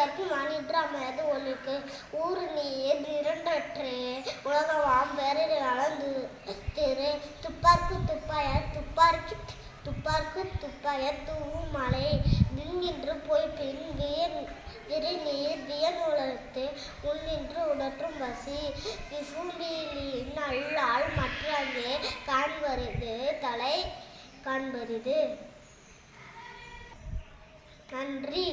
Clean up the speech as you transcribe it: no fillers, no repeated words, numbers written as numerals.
துப்பார்க்கும் வானின்று அமையாது ஒழுக்கு ஊறு நீயே திரண்டற்றே உலகமாம் வேறே அளந்து திரு துப்பார்க்கு துப்பாய தூவும் மலை விண்ணின்று போய் பின் விரிநீர் வியனுலகத்து உள்நின்று உடற்றும் பசி விசும்பிலின் அல்லால் மற்றாங்கே காண்பரிது தலை காண்பரிது. நன்றி.